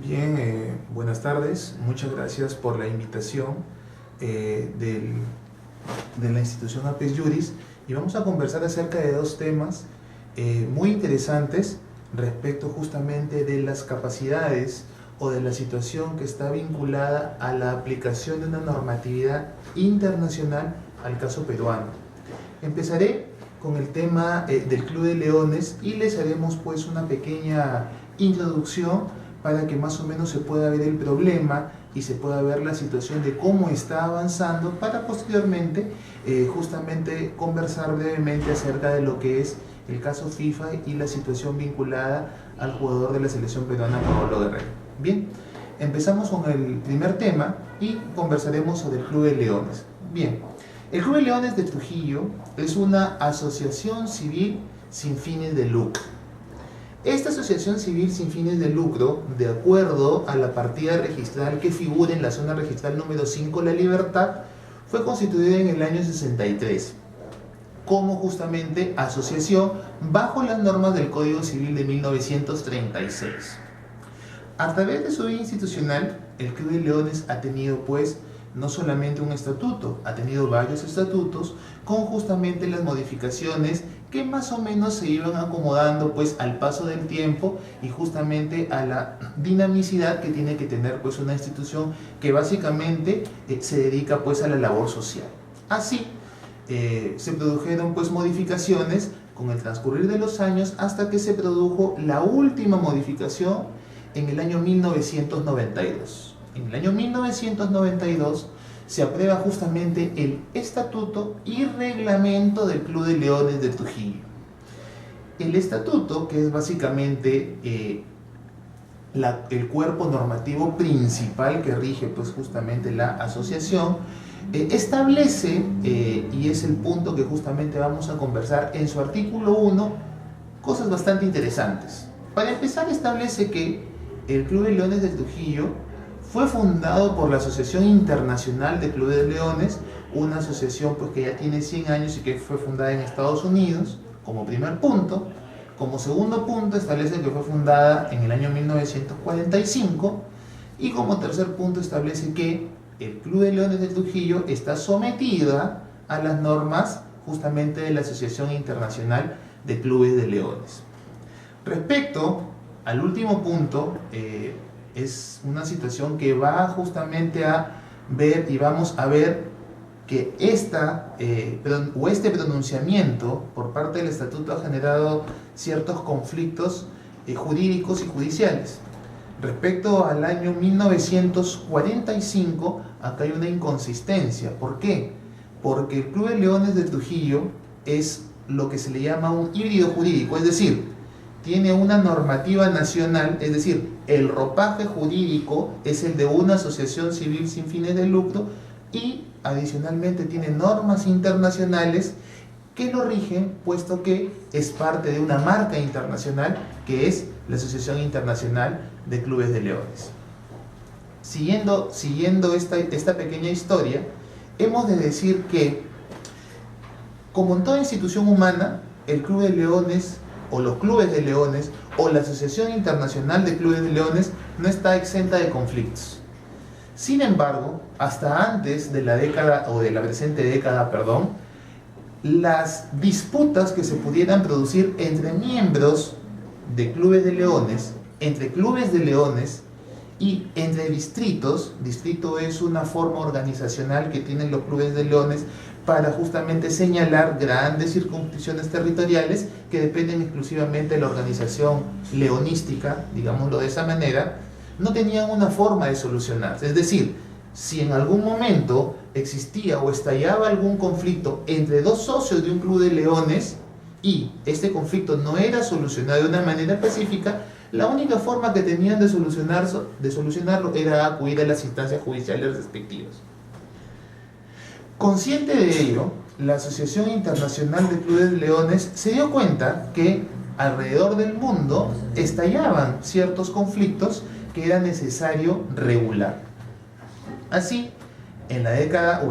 Bien, buenas tardes. Muchas gracias por la invitación de la institución Apes Juris, y vamos a conversar acerca de dos temas muy interesantes respecto justamente de las capacidades o de la situación que está vinculada a la aplicación de una normatividad internacional al caso peruano. Empezaré con el tema del Club de Leones y les haremos pues una pequeña introducción para que más o menos se pueda ver el problema y se pueda ver la situación de cómo está avanzando, para posteriormente justamente conversar brevemente acerca de lo que es el caso FIFA y la situación vinculada al jugador de la selección peruana, Paolo Guerrero. Bien, empezamos con el primer tema y conversaremos sobre el Club de Leones. Bien, el Club de Leones de Trujillo es una asociación civil sin fines de lucro. Esta asociación civil sin fines de lucro, de acuerdo a la partida registral que figura en la zona registral número 5, La Libertad, fue constituida en el año 63 como justamente asociación bajo las normas del Código Civil de 1936. A través de su vida institucional, el Club de Leones ha tenido pues no solamente un estatuto, ha tenido varios estatutos con justamente las modificaciones que más o menos se iban acomodando pues al paso del tiempo y justamente a la dinamicidad que tiene que tener pues una institución que básicamente se dedica pues a la labor social. Así se produjeron pues modificaciones con el transcurrir de los años hasta que se produjo la última modificación en el año 1992. En el año 1992 se aprueba justamente el Estatuto y Reglamento del Club de Leones de Trujillo. El Estatuto, que es básicamente el cuerpo normativo principal que rige pues justamente la asociación, establece, y es el punto que justamente vamos a conversar en su artículo 1, cosas bastante interesantes. Para empezar, establece que el Club de Leones de Trujillo fue fundado por la Asociación Internacional de Clubes de Leones, una asociación pues que ya tiene 100 años y que fue fundada en Estados Unidos, como primer punto. Como segundo punto, establece que fue fundada en el año 1945, y como tercer punto establece que el Club de Leones de Trujillo está sometida a las normas justamente de la Asociación Internacional de Clubes de Leones. Respecto al último punto, es una situación que va justamente a ver, y vamos a ver que este pronunciamiento por parte del Estatuto ha generado ciertos conflictos jurídicos y judiciales. Respecto al año 1945, acá hay una inconsistencia. ¿Por qué? Porque el Club de Leones de Trujillo es lo que se le llama un híbrido jurídico, es decir, tiene una normativa nacional, es decir, el ropaje jurídico es el de una asociación civil sin fines de lucro, y adicionalmente tiene normas internacionales que lo rigen, puesto que es parte de una marca internacional que es la Asociación Internacional de Clubes de Leones. Siguiendo esta pequeña historia, hemos de decir que, como en toda institución humana, el Club de Leones o los clubes de leones o la Asociación Internacional de Clubes de Leones no está exenta de conflictos. Sin embargo, hasta antes de la década, o de la presente década, las disputas que se pudieran producir entre miembros de clubes de leones, entre clubes de leones y entre distritos. Distrito es una forma organizacional que tienen los clubes de leones para justamente señalar grandes circunscripciones territoriales que dependen exclusivamente de la organización leonística, digámoslo de esa manera, no tenían una forma de solucionarse. Es decir, si en algún momento existía o estallaba algún conflicto entre dos socios de un club de leones y este conflicto no era solucionado de una manera pacífica, la única forma que tenían de solucionarlo era acudir a las instancias judiciales respectivas. Consciente de ello, la Asociación Internacional de Clubes de Leones se dio cuenta que alrededor del mundo estallaban ciertos conflictos que era necesario regular. Así, en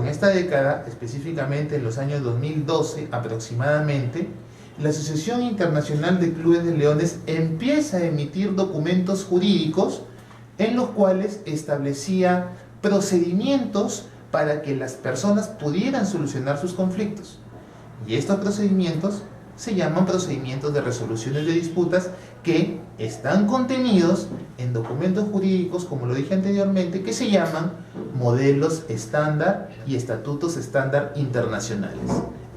esta década, específicamente en los años 2012 aproximadamente, la Asociación Internacional de Clubes de Leones empieza a emitir documentos jurídicos en los cuales establecía procedimientos para que las personas pudieran solucionar sus conflictos. Y estos procedimientos se llaman procedimientos de resoluciones de disputas, que están contenidos en documentos jurídicos, como lo dije anteriormente, que se llaman modelos estándar y estatutos estándar internacionales.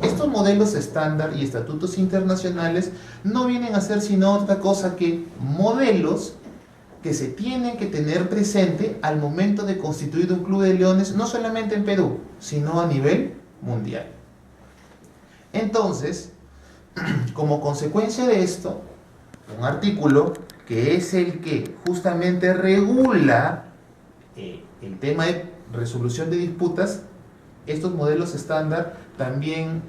Estos modelos estándar y estatutos internacionales no vienen a ser sino otra cosa que modelos que se tienen que tener presente al momento de constituir un club de leones, no solamente en Perú, sino a nivel mundial. Entonces, como consecuencia de esto, un artículo que es el que justamente regula el tema de resolución de disputas, estos modelos estándar también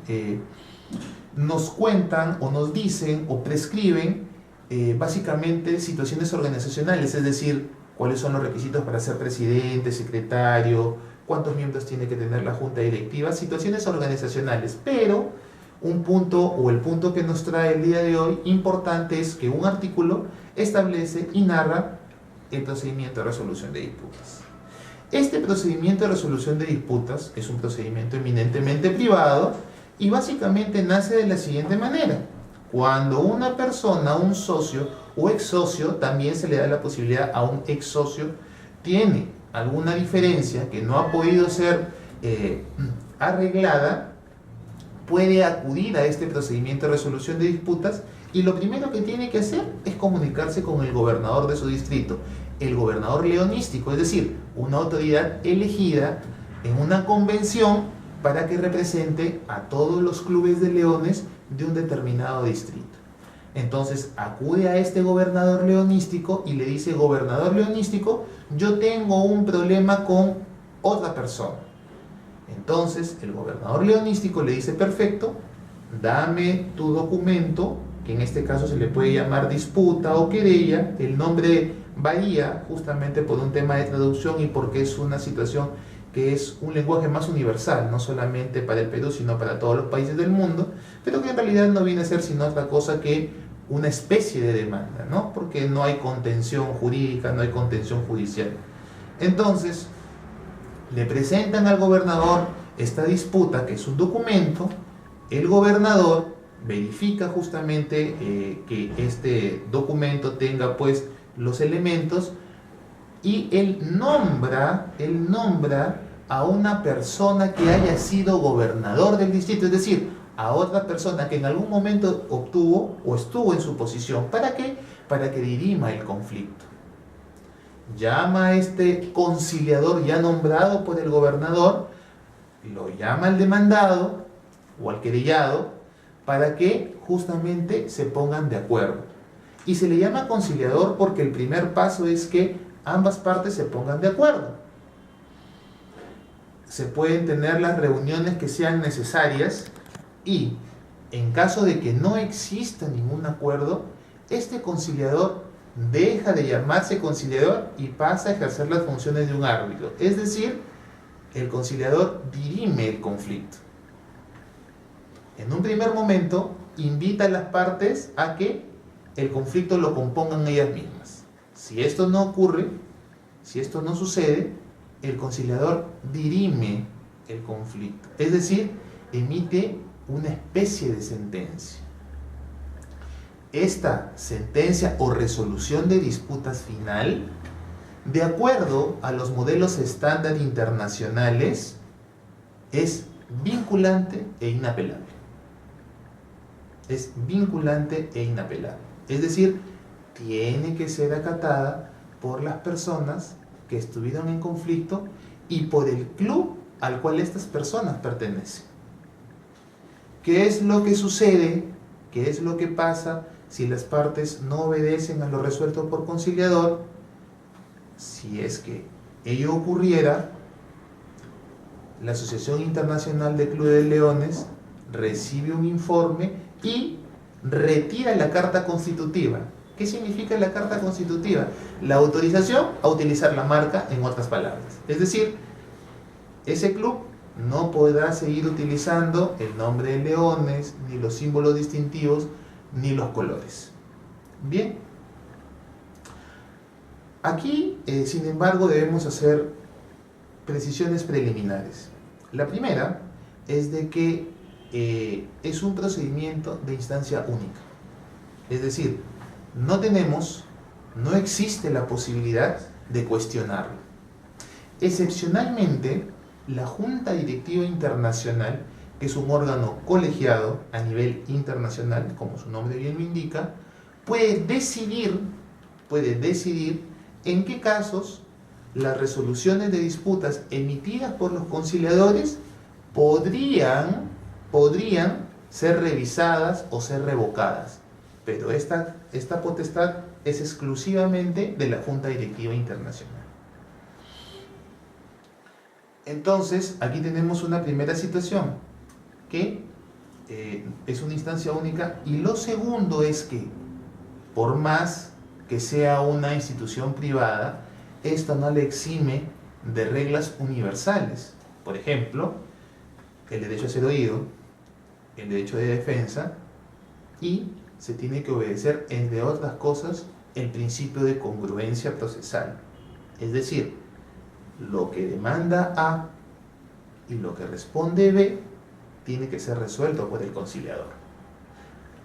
nos cuentan o nos dicen o prescriben básicamente situaciones organizacionales, es decir, cuáles son los requisitos para ser presidente, secretario, cuántos miembros tiene que tener la junta directiva, situaciones organizacionales. Pero un punto, o el punto que nos trae el día de hoy importante, es que un artículo establece y narra el procedimiento de resolución de disputas. Este procedimiento de resolución de disputas es un procedimiento eminentemente privado y básicamente nace de la siguiente manera: cuando una persona, un socio o ex socio, también se le da la posibilidad a un ex socio, tiene alguna diferencia que no ha podido ser arreglada, puede acudir a este procedimiento de resolución de disputas, y lo primero que tiene que hacer es comunicarse con el gobernador de su distrito, el gobernador leonístico, es decir, una autoridad elegida en una convención para que represente a todos los clubes de leones de un determinado distrito. Entonces acude a este gobernador leonístico y le dice: gobernador leonístico, yo tengo un problema con otra persona. Entonces el gobernador leonístico le dice: perfecto, dame tu documento, que en este caso se le puede llamar disputa o querella. El nombre varía justamente por un tema de traducción y porque es una situación que es un lenguaje más universal, no solamente para el Perú, sino para todos los países del mundo, pero que en realidad no viene a ser sino otra cosa que una especie de demanda, ¿no? Porque no hay contención jurídica, no hay contención judicial. Entonces, le presentan al gobernador esta disputa, que es un documento. El gobernador verifica justamente que este documento tenga pues los elementos, y él nombra a una persona que haya sido gobernador del distrito, es decir, a otra persona que en algún momento obtuvo o estuvo en su posición. ¿Para qué? Para que dirima el conflicto. Llama a este conciliador ya nombrado por el gobernador, lo llama al demandado o al querellado para que justamente se pongan de acuerdo. Y se le llama conciliador porque el primer paso es que ambas partes se pongan de acuerdo. Se pueden tener las reuniones que sean necesarias, y en caso de que no exista ningún acuerdo, este conciliador deja de llamarse conciliador y pasa a ejercer las funciones de un árbitro. Es decir, el conciliador dirime el conflicto. En un primer momento, invita a las partes a que el conflicto lo compongan ellas mismas. Si esto no ocurre, si esto no sucede, el conciliador dirime el conflicto. Es decir, emite una especie de sentencia. Esta sentencia o resolución de disputas final, de acuerdo a los modelos estándar internacionales, es vinculante e inapelable. Es vinculante e inapelable. Es decir, tiene que ser acatada por las personas que estuvieron en conflicto y por el club al cual estas personas pertenecen. ¿Qué es lo que sucede? ¿Qué es lo que pasa si las partes no obedecen a lo resuelto por conciliador? Si es que ello ocurriera, la Asociación Internacional de Clubes de Leones recibe un informe y retira la carta constitutiva. ¿Qué significa la carta constitutiva? La autorización a utilizar la marca, en otras palabras. Es decir, ese club no podrá seguir utilizando el nombre de Leones, ni los símbolos distintivos, ni los colores. Bien. Aquí, sin embargo, debemos hacer precisiones preliminares. La primera es de que es un procedimiento de instancia única. Es decir, no existe la posibilidad de cuestionarlo. Excepcionalmente, la Junta Directiva Internacional, que es un órgano colegiado a nivel internacional, como su nombre bien lo indica, puede decidir en qué casos las resoluciones de disputas emitidas por los conciliadores podrían ser revisadas o ser revocadas. Pero esta potestad es exclusivamente de la Junta Directiva Internacional. Entonces, aquí tenemos una primera situación, que es una instancia única, y lo segundo es que, por más que sea una institución privada, esto no le exime de reglas universales. Por ejemplo, el derecho a ser oído, el derecho de defensa, y se tiene que obedecer, entre otras cosas, el principio de congruencia procesal. Es decir, lo que demanda A y lo que responde B tiene que ser resuelto por el conciliador.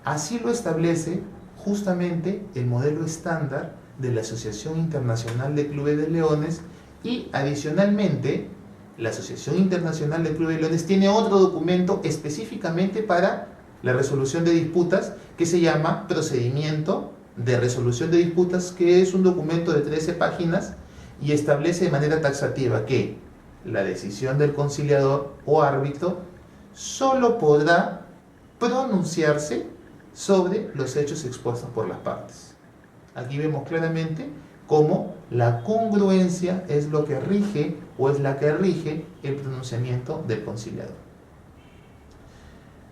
Así lo establece justamente el modelo estándar de la Asociación Internacional de Clubes de Leones, y adicionalmente la Asociación Internacional de Clubes de Leones tiene otro documento específicamente para la resolución de disputas que se llama Procedimiento de Resolución de Disputas, que es un documento de 13 páginas y establece de manera taxativa que la decisión del conciliador o árbitro solo podrá pronunciarse sobre los hechos expuestos por las partes. Aquí vemos claramente cómo la congruencia es lo que rige o es la que rige el pronunciamiento del conciliador.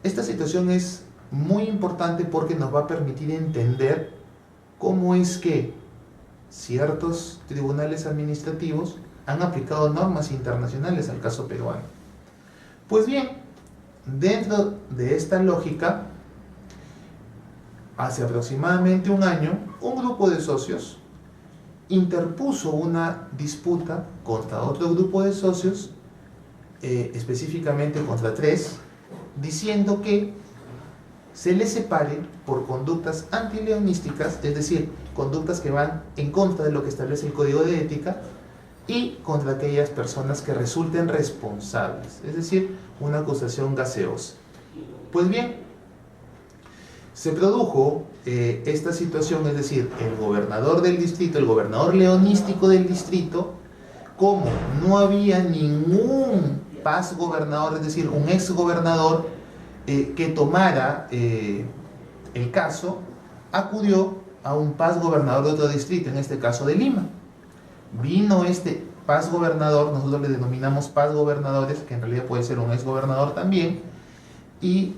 Esta situación es muy importante porque nos va a permitir entender cómo es que ciertos tribunales administrativos han aplicado normas internacionales al caso peruano. Pues bien, dentro de esta lógica, hace aproximadamente un año, un grupo de socios interpuso una disputa contra otro grupo de socios, específicamente contra 3, diciendo que se les separe por conductas antileonísticas, es decir, conductas que van en contra de lo que establece el Código de Ética, y contra aquellas personas que resulten responsables, es decir, una acusación gaseosa. Pues bien, se produjo esta situación, es decir, el gobernador del distrito, el gobernador leonístico del distrito, como no había ningún paz gobernador, es decir, un ex gobernador que tomara el caso, acudió a un paz gobernador de otro distrito, en este caso de Lima. Vino este paz gobernador, nosotros le denominamos paz gobernadores, que en realidad puede ser un ex gobernador también, y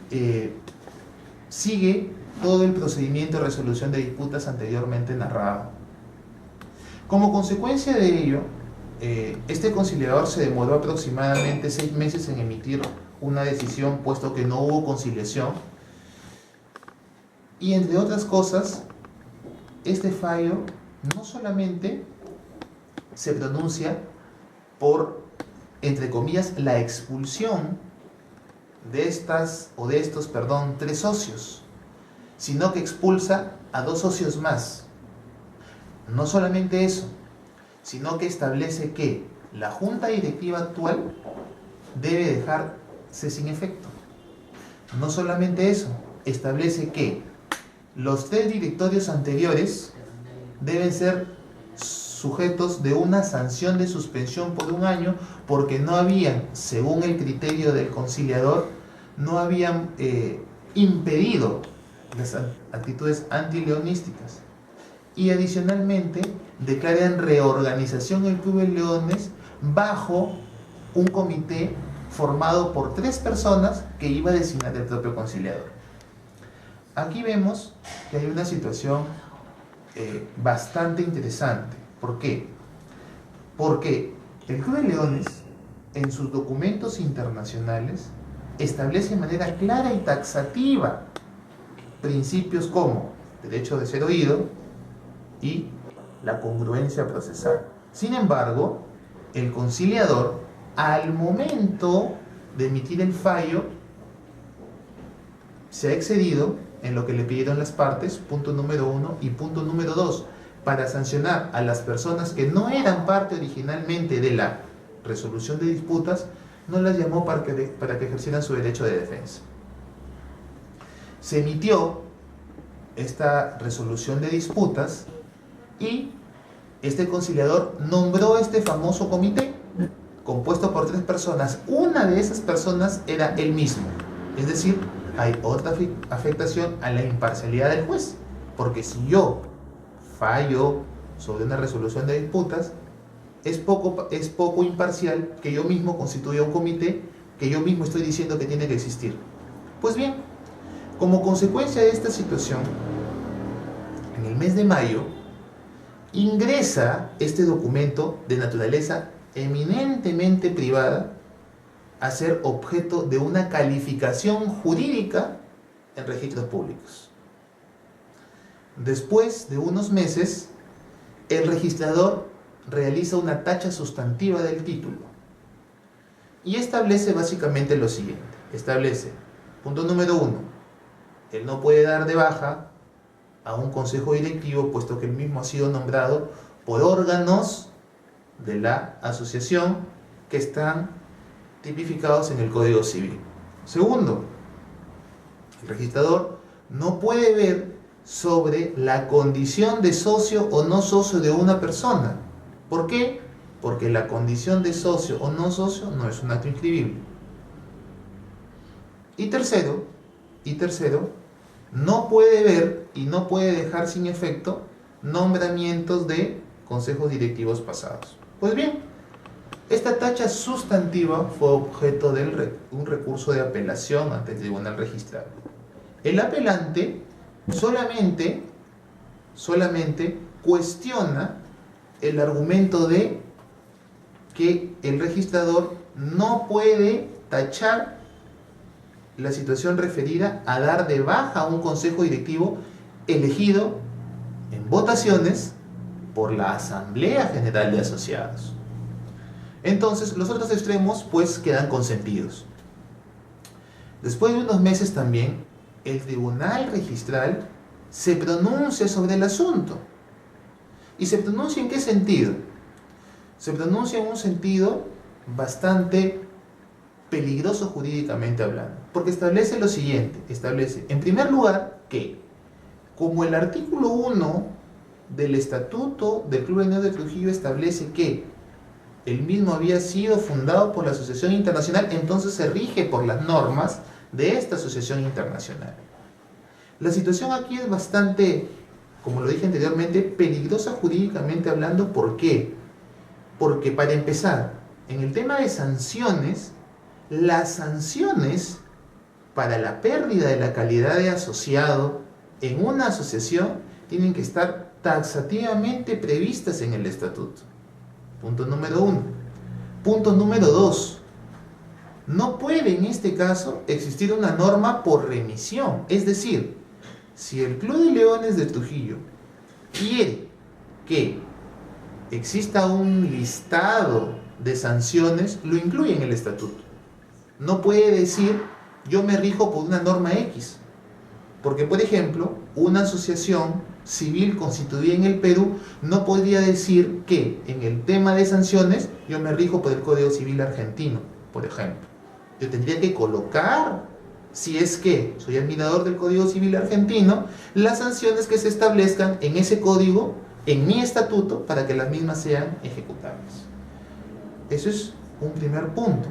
sigue todo el procedimiento de resolución de disputas anteriormente narrado. Como consecuencia de ello, este conciliador se demoró aproximadamente 6 meses en emitir una decisión, puesto que no hubo conciliación, y entre otras cosas, este fallo no solamente se pronuncia por, entre comillas, la expulsión de estos 3 socios, sino que expulsa a 2 socios más. No solamente eso, sino que establece que la junta directiva actual debe dejarse sin efecto. No solamente eso, establece que los 3 directorios anteriores deben ser sujetos de una sanción de suspensión por 1 año, porque no habían, según el criterio del conciliador, no habían impedido las actitudes antileonísticas. Y adicionalmente declaran reorganización el Club de Leones bajo un comité formado por 3 personas que iba a designar el propio conciliador. Aquí vemos que hay una situación bastante interesante. ¿Por qué? Porque el Club de Leones, en sus documentos internacionales, establece de manera clara y taxativa principios como derecho de ser oído y la congruencia procesal. Sin embargo, el conciliador, al momento de emitir el fallo, se ha excedido en lo que le pidieron las partes, punto número 1, y punto número 2, para sancionar a las personas que no eran parte originalmente de la resolución de disputas, no las llamó para que ejercieran su derecho de defensa. Se emitió esta resolución de disputas y este conciliador nombró este famoso comité compuesto por 3 personas. Una de esas personas era él mismo, es decir, hay otra afectación a la imparcialidad del juez, porque si yo fallo sobre una resolución de disputas, es poco imparcial que yo mismo constituya un comité que yo mismo estoy diciendo que tiene que existir. Pues bien, como consecuencia de esta situación, en el mes de mayo, ingresa este documento de naturaleza eminentemente privada a ser objeto de una calificación jurídica en registros públicos. Después de unos meses, el registrador realiza una tacha sustantiva del título y establece básicamente lo siguiente. Establece, punto número 1, él no puede dar de baja a un consejo directivo puesto que el mismo ha sido nombrado por órganos de la asociación que están tipificados en el Código Civil. Segundo, el registrador no puede ver sobre la condición de socio o no socio de una persona. ¿Por qué? Porque la condición de socio o no socio no es un acto inscribible. Y tercero, no puede ver y no puede dejar sin efecto nombramientos de consejos directivos pasados. Pues bien, esta tacha sustantiva fue objeto de un recurso de apelación ante el tribunal registrado. El apelante solamente cuestiona el argumento de que el registrador no puede tachar la situación referida a dar de baja a un consejo directivo elegido en votaciones por la Asamblea General de Asociados. Entonces, los otros extremos pues quedan consentidos. Después de unos meses también, el Tribunal Registral se pronuncia sobre el asunto. ¿Y se pronuncia en qué sentido? Se pronuncia en un sentido bastante peligroso jurídicamente hablando, porque establece lo siguiente, establece en primer lugar que, como el artículo 1 del Estatuto del Club Leonel de Trujillo establece que el mismo había sido fundado por la Asociación Internacional, entonces se rige por las normas de esta Asociación Internacional. La situación aquí es bastante, como lo dije anteriormente, peligrosa jurídicamente hablando. ¿Por qué? Porque para empezar, en el tema de sanciones, las sanciones para la pérdida de la calidad de asociado en una asociación tienen que estar taxativamente previstas en el estatuto. Punto número 1. Punto número 2. No puede en este caso existir una norma por remisión. Es decir, si el Club de Leones de Trujillo quiere que exista un listado de sanciones, lo incluye en el estatuto. No puede decir, yo me rijo por una norma X. Porque, por ejemplo, una asociación civil constituida en el Perú no podría decir que en el tema de sanciones yo me rijo por el Código Civil argentino, por ejemplo. Yo tendría que colocar, si es que soy admirador del Código Civil argentino, las sanciones que se establezcan en ese código, en mi estatuto, para que las mismas sean ejecutables. Eso es un primer punto.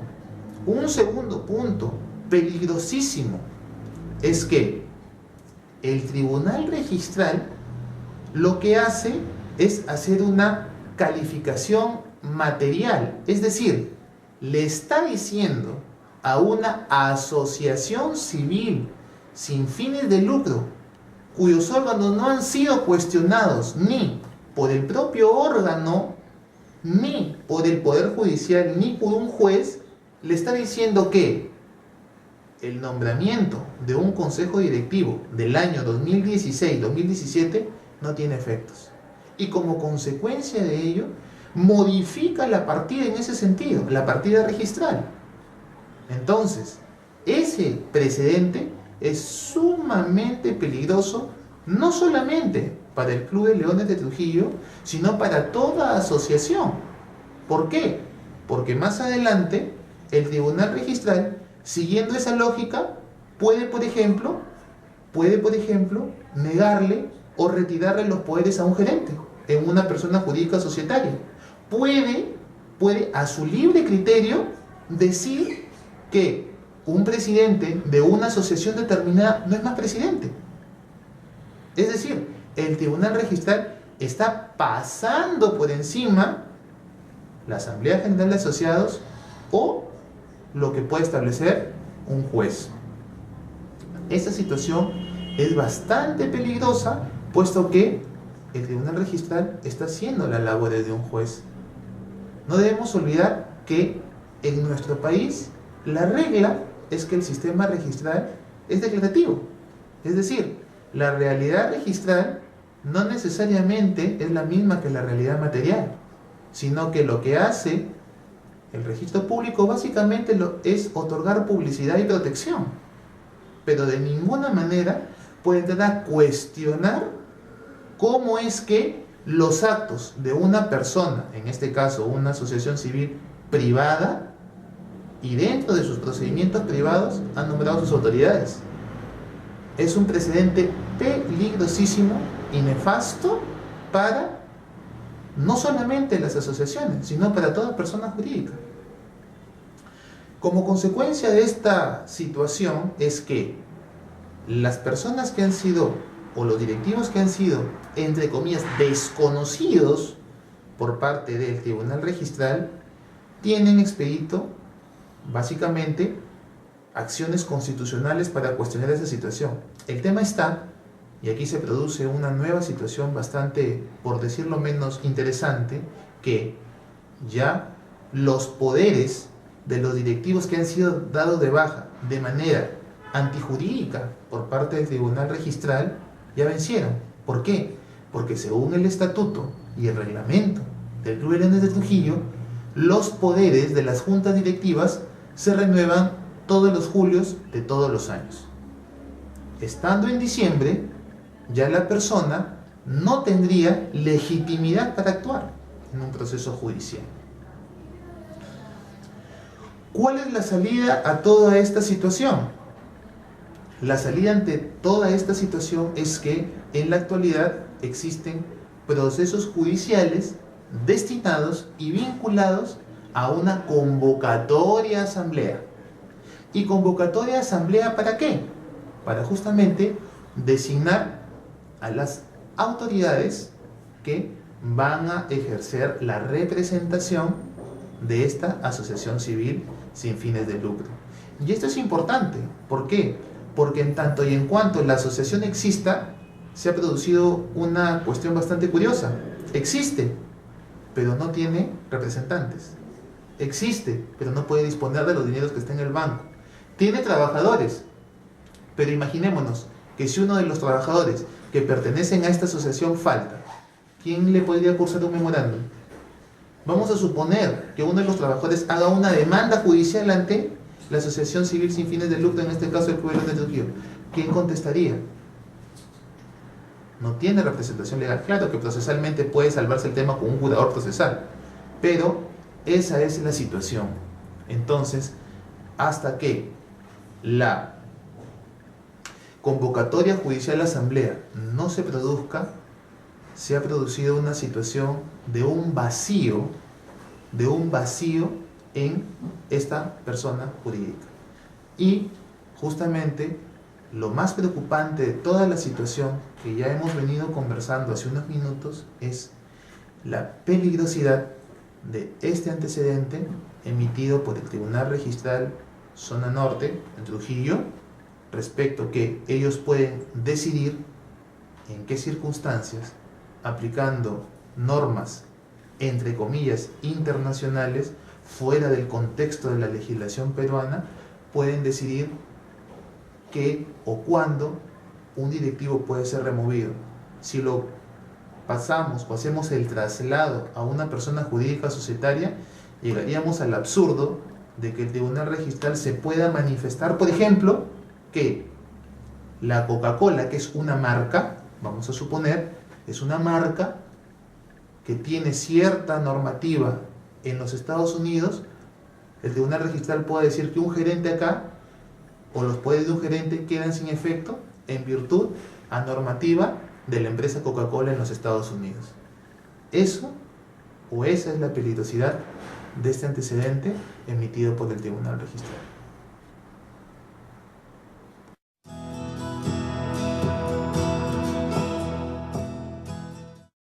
Un segundo punto, peligrosísimo, es que el Tribunal Registral lo que hace es hacer una calificación material, es decir, le está diciendo a una asociación civil sin fines de lucro, cuyos órganos no han sido cuestionados ni por el propio órgano, ni por el Poder Judicial, ni por un juez, le está diciendo que el nombramiento de un consejo directivo del año 2016-2017 no tiene efectos. y como consecuencia de ello modifica la partida en ese sentido, la partida registral. Entonces, ese precedente es sumamente peligroso, no solamente para el Club de Leones de Trujillo, sino para toda asociación. ¿Por qué? Porque más adelante el Tribunal Registral, siguiendo esa lógica, puede, por ejemplo, negarle o retirarle los poderes a un gerente en una persona jurídica societaria. Puede a su libre criterio decir que un presidente de una asociación determinada no es más presidente. Es decir, el Tribunal Registral está pasando por encima la Asamblea General de Asociados o lo que puede establecer un juez. Esta situación es bastante peligrosa, puesto que el Tribunal Registral está haciendo la labor de un juez. No debemos olvidar que en nuestro país la regla es que el sistema registral es declarativo. Es decir, la realidad registral no necesariamente es la misma que la realidad material, sino que lo que hace el registro público básicamente es otorgar publicidad y protección, pero de ninguna manera puede entrar a cuestionar cómo es que los actos de una persona, en este caso una asociación civil privada, y dentro de sus procedimientos privados han nombrado sus autoridades. Es un precedente peligrosísimo y nefasto para no solamente las asociaciones, sino para toda persona jurídica. Como consecuencia de esta situación es que las personas que han sido, o los directivos que han sido, entre comillas, desconocidos por parte del Tribunal Registral, tienen expedito, básicamente, acciones constitucionales para cuestionar esa situación. El tema está, y aquí se produce una nueva situación bastante, por decirlo menos, interesante, que ya los poderes de los directivos que han sido dados de baja de manera antijurídica por parte del Tribunal Registral ya vencieron. ¿Por qué? Porque según el estatuto y el reglamento del Club de Leones de Trujillo, los poderes de las juntas directivas se renuevan todos los julios de todos los años. Estando en diciembre, ya la persona no tendría legitimidad para actuar en un proceso judicial. ¿Cuál es la salida a toda esta situación? La salida ante toda esta situación es que en la actualidad existen procesos judiciales destinados y vinculados a una convocatoria a asamblea. ¿Y convocatoria a asamblea para qué? Para justamente designar a las autoridades que van a ejercer la representación de esta asociación civil sin fines de lucro. Y esto es importante. ¿Por qué? Porque en tanto y en cuanto la asociación exista, se ha producido una cuestión bastante curiosa. Existe, pero no tiene representantes. Existe, pero no puede disponer de los dineros que está en el banco. Tiene trabajadores, pero imaginémonos que si uno de los trabajadores que pertenecen a esta asociación falta, ¿quién le podría cursar un memorándum? Vamos a suponer que uno de los trabajadores haga una demanda judicial ante la asociación civil sin fines de lucro, en este caso el Club de Leones de Trujillo. ¿Quién contestaría? No tiene representación legal. Claro que procesalmente puede salvarse el tema con un jurador procesal, pero esa es la situación. Entonces, hasta que la convocatoria judicial a asamblea no se produzca, se ha producido una situación de un vacío en esta persona jurídica. Y justamente lo más preocupante de toda la situación que ya hemos venido conversando hace unos minutos es la peligrosidad de este antecedente emitido por el Tribunal Registral Zona Norte en Trujillo, respecto que ellos pueden decidir en qué circunstancias, aplicando normas entre comillas internacionales fuera del contexto de la legislación peruana, pueden decidir qué o cuándo un directivo puede ser removido. Si lo pasamos o hacemos el traslado a una persona jurídica societaria, llegaríamos al absurdo de que el Tribunal Registral se pueda manifestar, por ejemplo, que la Coca-Cola, que es una marca, vamos a suponer, es una marca que tiene cierta normativa en los Estados Unidos, el Tribunal Registral puede decir que un gerente acá, o los poderes de un gerente quedan sin efecto en virtud a normativa de la empresa Coca-Cola en los Estados Unidos. Eso, o esa es la peligrosidad de este antecedente emitido por el Tribunal Registral.